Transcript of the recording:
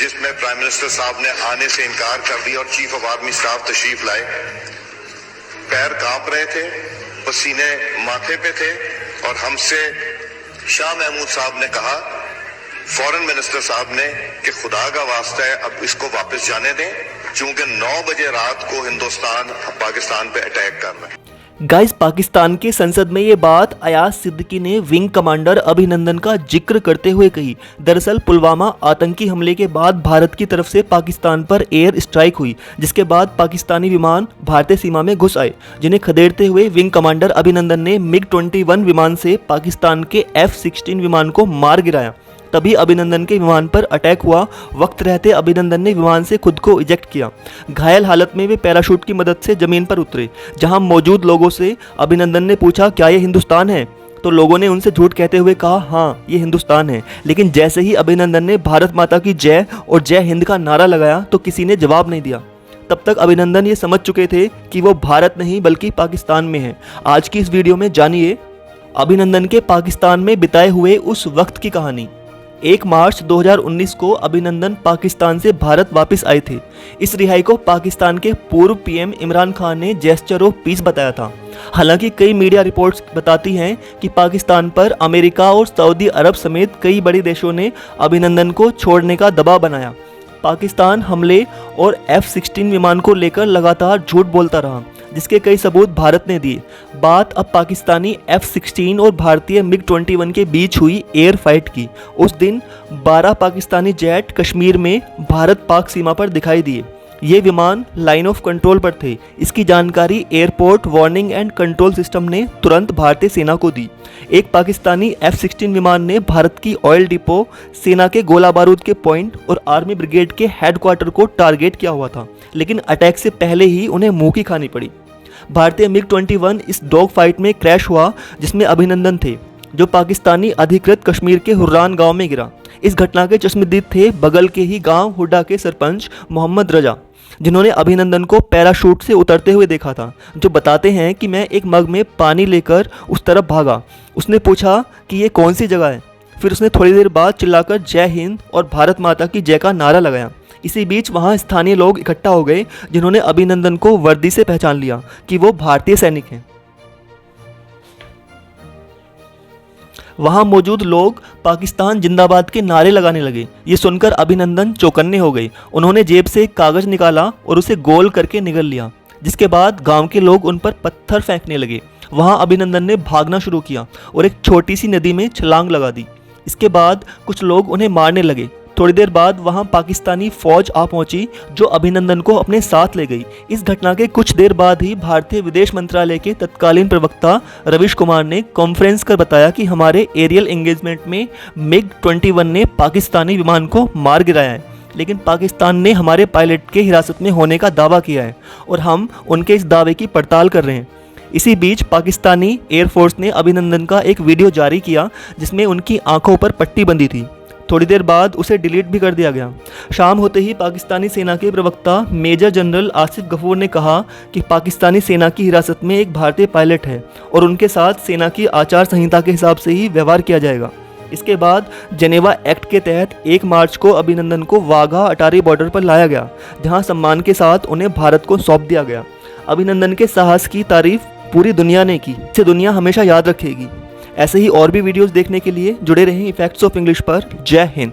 जिसमें prime minister साहब ने आने से इनकार कर दिया और चीफ ऑफ आर्मी स्टाफ तशरीफ लाए। पैर कांप रहे थे, पसीने माथे पे थे और हमसे शाह महमूद साहब ने कहा, फॉरेन मिनिस्टर साहब ने, कि खुदा का वास्ता है अब इसको वापस जाने दें, क्योंकि 9 बजे रात को हिंदुस्तान पाकिस्तान पे अटैक कर रहा है। गाइस, पाकिस्तान के संसद में ये बात अयाज सिद्दीकी ने विंग कमांडर अभिनंदन का जिक्र करते हुए कही। दरअसल पुलवामा आतंकी हमले के बाद भारत की तरफ से पाकिस्तान पर एयर स्ट्राइक हुई, जिसके बाद पाकिस्तानी विमान भारतीय सीमा में घुस आए, जिन्हें खदेड़ते हुए विंग कमांडर अभिनंदन ने MiG-21 विमान से पाकिस्तान के F-16 विमान को मार गिराया। तभी अभिनंदन के विमान पर अटैक हुआ। वक्त रहते अभिनंदन ने विमान से खुद को इजेक्ट किया। घायल हालत में वे पैराशूट की मदद से जमीन पर उतरे। जहां मौजूद लोगों से अभिनंदन ने पूछा, क्या ये हिंदुस्तान है? तो लोगों ने उनसे झूठ कहते हुए कहा, हाँ ये हिंदुस्तान है। लेकिन जैसे ही अभिनंदन ने भारत माता की जय और जय हिंद का नारा लगाया तो किसी ने जवाब नहीं दिया। तब तक अभिनंदन ये समझ चुके थे कि वो भारत नहीं बल्कि पाकिस्तान में है। आज की इस वीडियो में जानिए अभिनंदन के पाकिस्तान में बिताए हुए उस वक्त की कहानी। 1 मार्च 2019 को अभिनंदन पाकिस्तान से भारत वापस आए थे। इस रिहाई को पाकिस्तान के पूर्व पीएम इमरान खान ने जेस्चर ऑफ पीस बताया था। हालांकि कई मीडिया रिपोर्ट्स बताती हैं कि पाकिस्तान पर अमेरिका और सऊदी अरब समेत कई बड़े देशों ने अभिनंदन को छोड़ने का दबाव बनाया। पाकिस्तान हमले और F-16 विमान को लेकर लगातार झूठ बोलता रहा, जिसके कई सबूत भारत ने दिए। बात अब पाकिस्तानी F-16 और भारतीय MiG-21 के बीच हुई एयर फाइट की। उस दिन 12 पाकिस्तानी जेट कश्मीर में भारत पाक सीमा पर दिखाई दिए। ये विमान लाइन ऑफ कंट्रोल पर थे। इसकी जानकारी airport warning and control system ने तुरंत भारतीय सेना को दी। एक पाकिस्तानी F-16 विमान ने भारत की ऑयल डिपो, सेना के गोला बारूद के पॉइंट और आर्मी ब्रिगेड के हेडक्वार्टर को टारगेट किया हुआ था, लेकिन अटैक से पहले ही उन्हें मुंह की खानी पड़ी। भारतीय MiG-21 इस डॉग फाइट में क्रैश हुआ, जिसमें अभिनंदन थे, जो पाकिस्तानी अधिकृत कश्मीर के हुर्रान गांव में गिरा। इस घटना के चश्मदीद थे बगल के ही गांव हुड्डा के सरपंच मोहम्मद रजा, जिन्होंने अभिनंदन को पैराशूट से उतरते हुए देखा था। जो बताते हैं कि मैं एक मग में पानी लेकर उस तरफ भागा। उसने पूछा कि ये कौन सी जगह है। फिर उसने थोड़ी देर बाद चिल्लाकर जय हिंद और भारत माता की जय का नारा लगाया। इसी बीच वहां स्थानीय लोग इकट्ठा हो गए, जिन्होंने अभिनंदन को वर्दी से पहचान लिया कि वो भारतीय सैनिक हैं। वहां मौजूद लोग पाकिस्तान जिंदाबाद के नारे लगाने लगे। ये सुनकर अभिनंदन चौकन्ने हो गए। उन्होंने जेब से एक कागज निकाला और उसे गोल करके निगल लिया, जिसके बाद गांव के लोग उन पर पत्थर फेंकने लगे। वहां अभिनंदन ने भागना शुरू किया और एक छोटी सी नदी में छलांग लगा दी। इसके बाद कुछ लोग उन्हें मारने लगे। थोड़ी देर बाद वहां पाकिस्तानी फौज आ पहुंची, जो अभिनंदन को अपने साथ ले गई। इस घटना के कुछ देर बाद ही भारतीय विदेश मंत्रालय के तत्कालीन प्रवक्ता रवीश कुमार ने कॉन्फ्रेंस कर बताया कि हमारे एरियल एंगेजमेंट में MiG-21 ने पाकिस्तानी विमान को मार गिराया है, लेकिन पाकिस्तान ने हमारे पायलट के हिरासत में होने का दावा किया है और हम उनके इस दावे की पड़ताल कर रहे हैं। इसी बीच पाकिस्तानी एयरफोर्स ने अभिनंदन का एक वीडियो जारी किया, जिसमें उनकी आंखों पर पट्टी बंधी थी। थोड़ी देर बाद उसे डिलीट भी कर दिया गया। शाम होते ही पाकिस्तानी सेना के प्रवक्ता मेजर जनरल आसिफ गफूर ने कहा कि पाकिस्तानी सेना की हिरासत में एक भारतीय पायलट है और उनके साथ सेना की आचार संहिता के हिसाब से ही व्यवहार किया जाएगा। इसके बाद जेनेवा एक्ट के तहत 1 मार्च को अभिनंदन को वाघा अटारी बॉर्डर पर लाया गया, जहां सम्मान के साथ उन्हें भारत को सौंप दिया गया। अभिनंदन के साहस की तारीफ पूरी दुनिया ने की। इसे दुनिया हमेशा याद रखेगी। ऐसे ही और भी वीडियोस देखने के लिए जुड़े रहें इफेक्ट्स ऑफ इंग्लिश पर। जय हिंद।